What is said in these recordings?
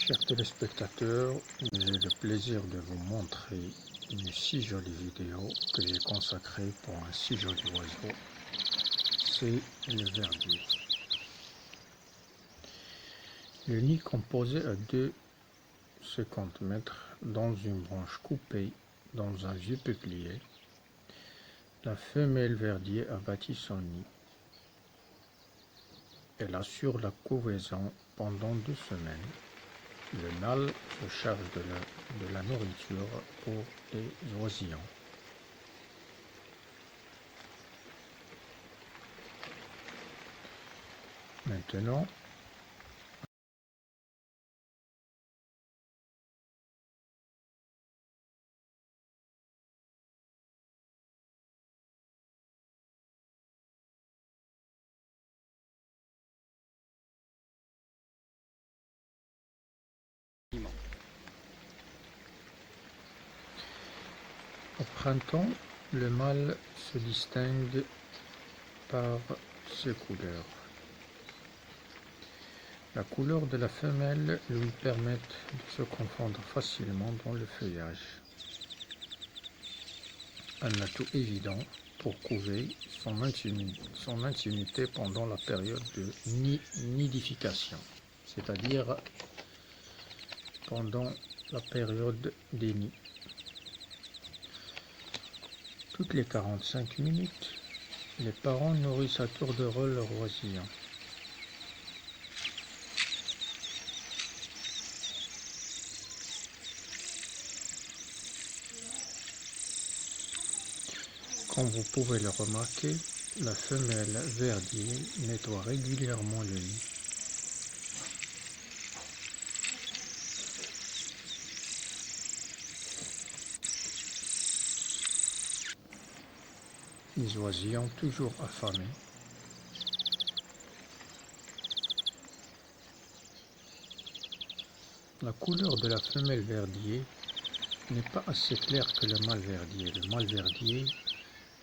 Chers téléspectateurs, j'ai le plaisir de vous montrer une si jolie vidéo que j'ai consacrée pour un si joli oiseau. C'est le verdier. Le nid composé à 2,50 m dans une branche coupée dans un vieux peuplier. La femelle verdier a bâti son nid. Elle assure la couvaison pendant 2 semaines. Le mâle se charge de la nourriture pour les oisillons. Maintenant, au printemps, le mâle se distingue par ses couleurs. La couleur de la femelle lui permet de se confondre facilement dans le feuillage. Un atout évident pour couver son intimité pendant la période de nidification, c'est-à-dire pendant la période des nids. Toutes les 45 minutes, les parents nourrissent à tour de rôle leurs oisillons. Comme vous pouvez le remarquer, la femelle verdier nettoie régulièrement le nid. Les oisillons toujours affamés. La couleur de la femelle verdier n'est pas assez claire que le mâle verdier. Le mâle verdier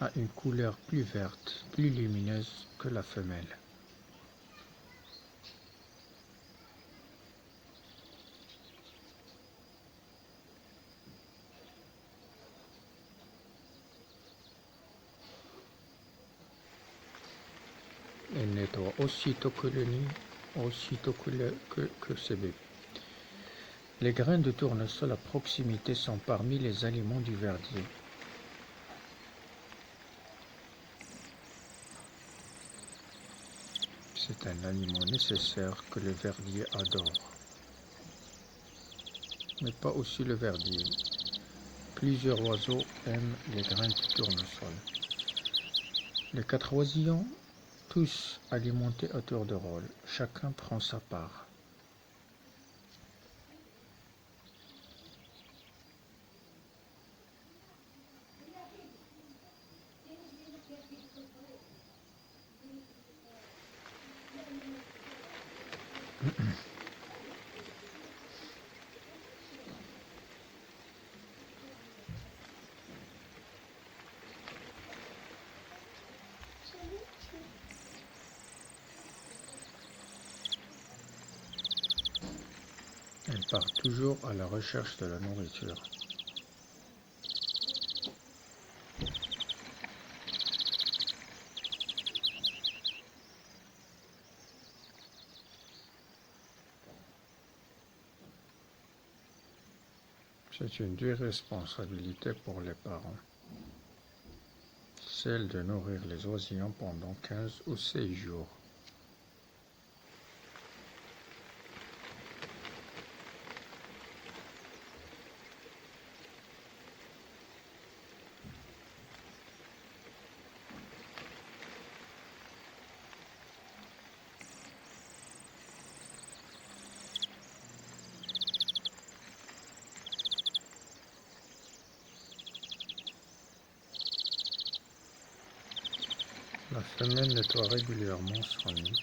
a une couleur plus verte, plus lumineuse que la femelle. Elle nettoie aussitôt que le nid, aussitôt que ses bébés. Les graines de tournesol à proximité sont parmi les aliments du verdier. C'est un aliment nécessaire que le verdier adore, mais pas aussi le verdier. Plusieurs oiseaux aiment les graines de tournesol. Les 4 oisillons, tous alimentés à tour de rôle, chacun prend sa part. Elle part toujours à la recherche de la nourriture. C'est une dure responsabilité pour les parents, celle de nourrir les oisillons pendant 15 ou 16 jours. La femelle nettoie régulièrement son nid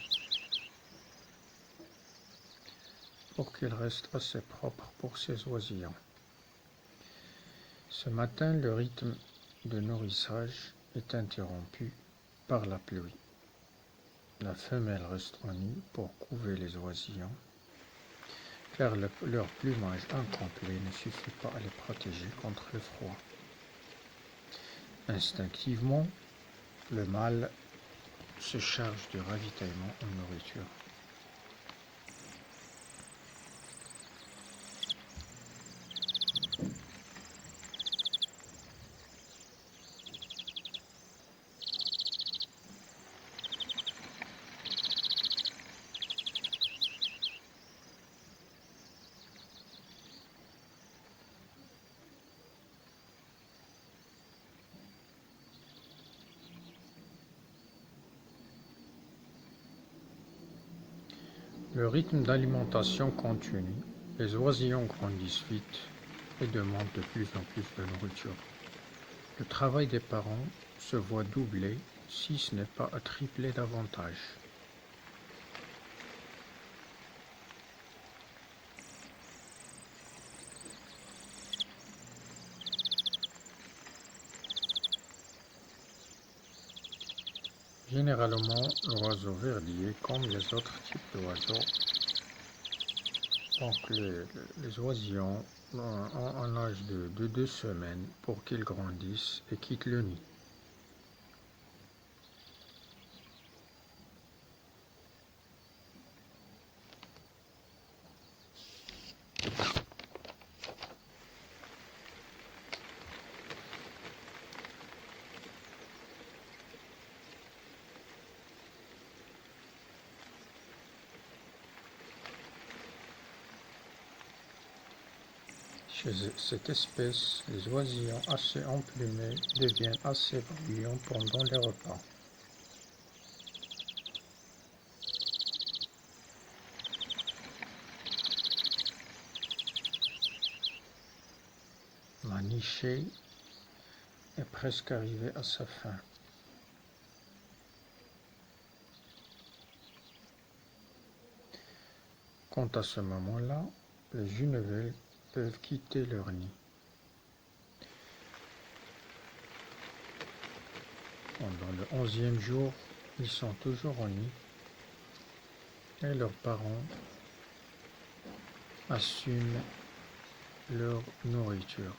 pour qu'il reste assez propre pour ses oisillons. Ce matin, le rythme de nourrissage est interrompu par la pluie. La femelle reste en nid pour couver les oisillons. car leur plumage incomplet ne suffit pas à les protéger contre le froid. Instinctivement, le mâle se charge du ravitaillement en nourriture. Le rythme d'alimentation continue. Les oisillons grandissent vite et demandent de plus en plus de nourriture. Le travail des parents se voit doublé, si ce n'est pas triplé davantage. Généralement, l'oiseau verdier, comme les autres types d'oiseaux, donc les oisillons ont un âge de 2 semaines pour qu'ils grandissent et quittent le nid. Chez cette espèce, les oisillons assez emplumés deviennent assez bruyants pendant les repas. Ma nichée est presque arrivée à sa fin. Quant à ce moment-là, les junevelles peuvent quitter leur nid. Pendant le 11e jour, ils sont toujours au nid et leurs parents assument leur nourriture.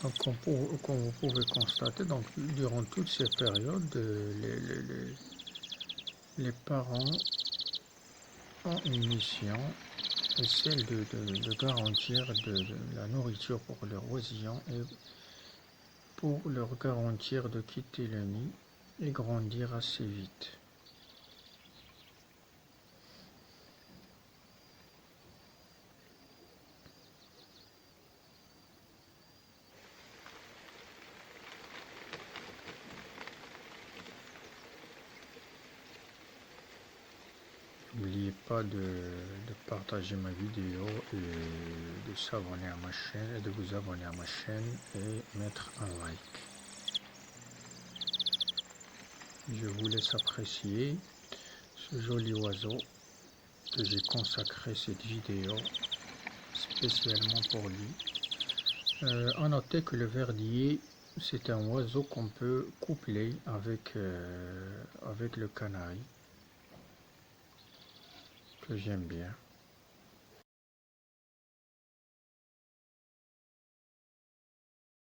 Donc, comme vous pouvez constater, donc, durant toutes ces périodes, les parents ont une mission, et celle de garantir de la nourriture pour leurs oisillons et pour leur garantir de quitter le nid et grandir assez vite. N'oubliez pas de partager ma vidéo et de s'abonner à ma chaîne et de vous abonner à ma chaîne et mettre un like. Je vous laisse apprécier ce joli oiseau que j'ai consacré cette vidéo spécialement pour lui. À noter que le verdier, c'est un oiseau qu'on peut coupler avec le canari, que j'aime bien.